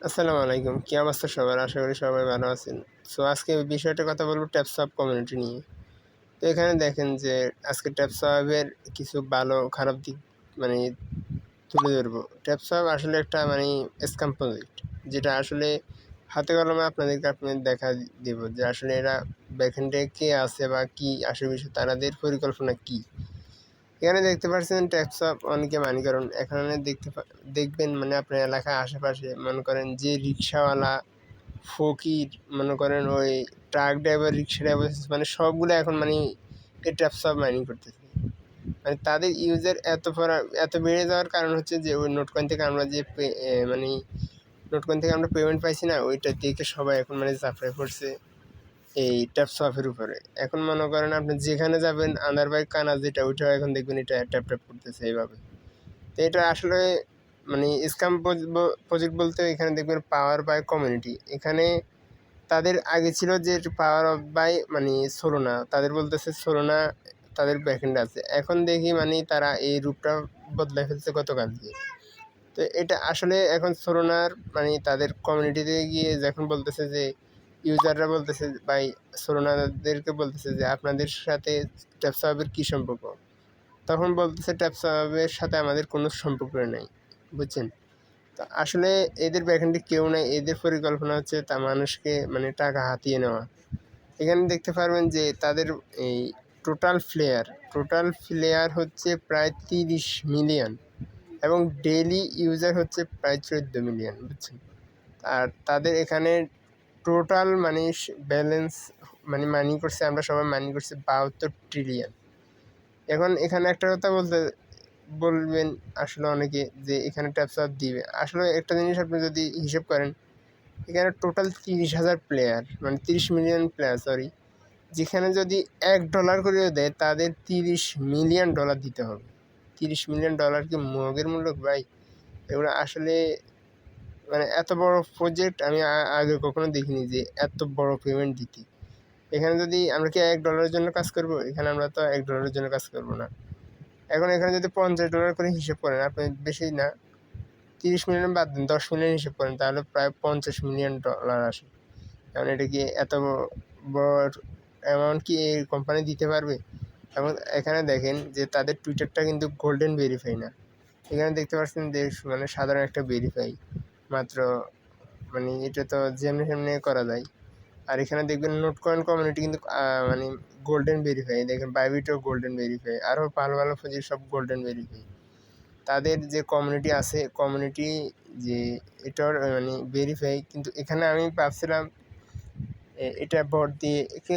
আসসালামু আলাইকুম। কি অবস্থা সবার? আশা করি সবাই ভালো আছেন। সো আজকে বিষয়টার কথা বলব ট্যাপসপ কমিউনিটি নিয়ে। তো এখানে দেখেন যে আজকে ট্যাপসপের কিছু ভালো খারাপ দিক মানে তুলে ধরবো। ট্যাপসপ আসলে একটা স্ক্যাম প্রজেক্ট। যেটা আসলে হাতে কলমে আপনাদের দেখা দিব যে আসলে এরা ব্যাকএন্ডে কে আছে বা কি আসে বিষয় তাদের পরিকল্পনা কি? এখানে দেখতে পাচ্ছেন ট্যাপসপ অনেকে কারণ এখানে দেখবেন আপনার এলাকার আশেপাশে মনে করেন যে রিক্শাওয়ালা ফকির মনে করেন ওই ট্রাক ড্রাইভার, রিক্সা ড্রাইভার সবগুলো এখন এই ট্যাপসপ মাইনিং করতেছে। তাদের ইউজার এত বেড়ে যাওয়ার কারণ হচ্ছে যে ওই নোটকয়েন থেকে আমরা যে নোটকয়েন থেকে আমরা পেমেন্ট পাইছি না, ওইটা দেখে সবাই এখন ঝাঁপিয়ে পড়ছে এই ট্যাপসপের উপরে। এখন মনে করেন আপনি যেখানে যাবেন আন্ডার বাই কানা যেটা ওইটাও এখন দেখবেন এটা ট্যাপ ট্যাপ করতেছে এইভাবে। তো এটা আসলে স্ক্যাম প্রজেক্ট বলতে এখানে দেখবেন পাওয়ার বাই কমিউনিটি। এখানে তাদের আগে ছিল যে পাওয়ার অফ বাই সোলোনা, তাদের বলতেছে সোলোনা তাদের ব্যাকএন্ডে আছে। এখন দেখি তারা এই রূপটা বদলাই ফেলছে গতকালকে। তো এটা আসলে এখন সোলোনার তাদের কমিউনিটিতে গিয়ে যখন বলতেছে যে ইউজাররা বলতেছে ভাই, সোলোনাদেরকে বলতেছে যে আপনাদের সাথে ট্যাপসপের কী সম্পর্ক? তখন বলতেছে ট্যাপসপের সাথে আমাদের কোনো সম্পর্ক নেই, বুঝছেন? তো আসলে এদের ব্যাকএন্ডে কেউ নাই। এদের পরিকল্পনা হচ্ছে তা মানুষকে টাকা হাতিয়ে নেওয়া। এখানে দেখতে পারবেন যে তাদের এই টোটাল প্লেয়ার হচ্ছে প্রায় ৩০ মিলিয়ন এবং ডেইলি ইউজার হচ্ছে প্রায় ১৪ মিলিয়ন, বুঝছেন? আর তাদের এখানে টোটাল ব্যালেন্স মাইনিং করছে, আমরা সবাই মাইনিং করছি ৭২ ট্রিলিয়ন। এখন এখানে একটা কথা বলবেন আসলে অনেকে যে এখানে ট্যাপসপ দিবে। আসলে একটা জিনিস আপনি যদি হিসেব করেন, এখানে total ৩০,০০০ player ৩০ million player sorry, যেখানে যদি $১ করেও দেয় তাদের $৩০ মিলিয়ন দিতে হবে। $৩০ মিলিয়ন কি মগের মূল্য ভাই? এগুলো আসলে এত বড় প্রজেক্ট আমি আগে কখনো দেখিনি যে এত বড় পেমেন্ট দিতে। এখানে যদি আমরা কি $১ জন্য কাজ করব? এখানে আমরা তো $১ জন্য কাজ করব না। এখন এখানে যদি $৫০ করে হিসেব করেন, আপনি বেশি না ৩০ মিলিয়ন বাদ দেন, ১০ মিলিয়ন হিসেব করেন, তাহলে প্রায় $৫০ মিলিয়ন আসে। এখন এটা কি এত বড় অ্যামাউন্ট কি এই কোম্পানি দিতে পারবে? এবং এখানে দেখেন যে তাদের টুইটারটা কিন্তু গোল্ডেন ভেরিফাই না। এখানে দেখতে পাচ্ছেন যে সাধারণ একটা ভেরিফাই মাত্র, এটা তো যেমনি সেমনি করা যায়। আর এখানে দেখবেন নোটকয়েন কমিউনিটি কিন্তু গোল্ডেন ভেরিফাই। দেখেন বাইবিটও গোল্ডেন ভেরিফাই, আরও ভালো ভালো প্রজেক্ট সব গোল্ডেন ভেরিফাই। তাদের যে কমিউনিটি আছে, কমিউনিটি যে এটার ভেরিফাই, কিন্তু এখানে আমি ভাবছিলাম এটা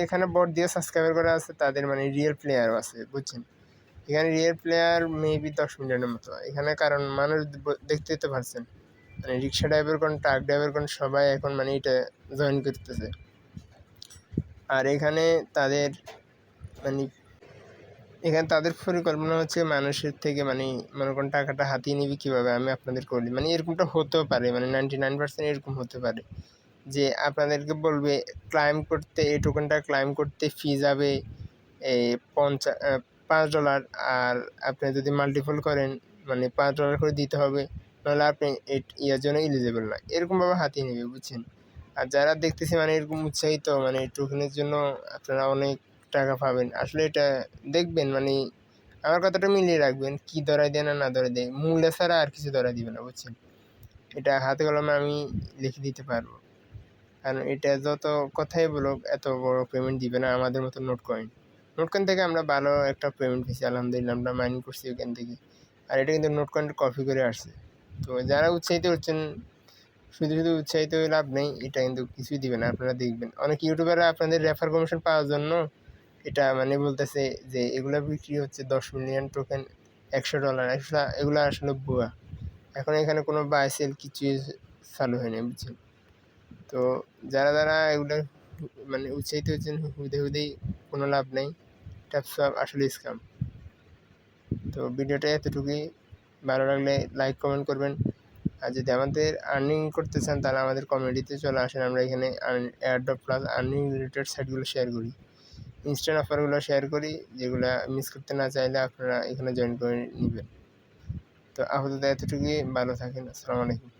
এখানে বট দিয়ে সাবস্ক্রাইবার করা আছে, তাদের রিয়েল প্লেয়ারও আছে, বুঝছেন? এখানে রিয়েল প্লেয়ার মেবি ১০ মিলিয়নের মতো। এখানে কারণ মানুষ দেখতেই তো পারছেন, রিক্সা ড্রাইভার কোন, ট্রাক ড্রাইভার কোন, সবাই এখন এটা জয়েন করতেছে। আর এখানে তাদের মানে এখানে তাদের পরিকল্পনা হচ্ছে মানুষের থেকে মনে করেন টাকাটা হাতিয়ে নিবি কীভাবে, আমি আপনাদের করি এরকমটা হতেও পারে, 99% এরকম হতে পারে যে আপনাদেরকে বলবে ক্লাইম করতে, এই টোকেনটা ক্লাইম করতে ফি যাবে এই $৫। আর আপনি যদি মাল্টিপল করেন $৫ করে দিতে হবে, নাহলে আপনি ইয়ার জন্য এলিজেবল না, এরকমভাবে হাতিয়ে নেবে, বুঝছেন? আর যারা দেখতেছে এরকম উৎসাহিত টোকেনের জন্য আপনারা অনেক টাকা পাবেন, আসলে এটা দেখবেন আমার কথাটা মিলিয়ে রাখবেন, কি ধরাই দেয় না ধরাই দেয়, মূল্য ছাড়া আর কিছু ধরাই দিবে না, বুঝছেন? এটা হাতে কলমে আমি লিখে দিতে পারবো। কারণ এটা যত কথাই বলুক এত বড় পেমেন্ট দিবে না আমাদের মতো নোটকয়েন থেকে আমরা ভালো একটা পেমেন্ট পেয়েছি আলহামদুলিল্লাহ, আমরা মাইনিং করছি ওখান থেকে। আর এটা কিন্তু নোটকয়েন কপি করে আসছে। তো যারা উৎসাহিত হচ্ছেন, শুধু শুধু উৎসাহিত হয়ে লাভ নেই, এটা কিন্তু কিছুই দিবে না। আপনারা দেখবেন অনেক ইউটিউবাররা আপনাদের রেফার কমিশন পাওয়ার জন্য এটা বলতেছে যে এগুলো বিক্রি হচ্ছে 10 মিলিয়ন টোকেন $100, এগুলো আসলে ভুয়া। এখন এখানে কোনো বাই সেল কিছুই চালু হয়নি, বুঝছেন? তো যারা এগুলো উৎসাহিত হচ্ছেন, হুদেই কোনো লাভ নেই। ট্যাপসপ আসলে স্ক্যাম। তো ভিডিওটা এতটুকুই। ভালো লাগলে লাইক কমেন্ট করবেন। আর যদি আমাদের আর্নিং করতে চান তাহলে আমাদের কমিউনিটিতে চলে আসেন। আমরা এখানে এয়ারড্রপ প্লাস আর্নিং রিলেটেড সাইটগুলো শেয়ার করি, ইনস্ট্যান্ট অফারগুলো শেয়ার করি, যেগুলো মিস করতে না চাইলে আপনারা এখানে জয়েন করে নেবেন। তো আপাতত এতটুকুই। ভালো থাকেন। আসসালামু আলাইকুম।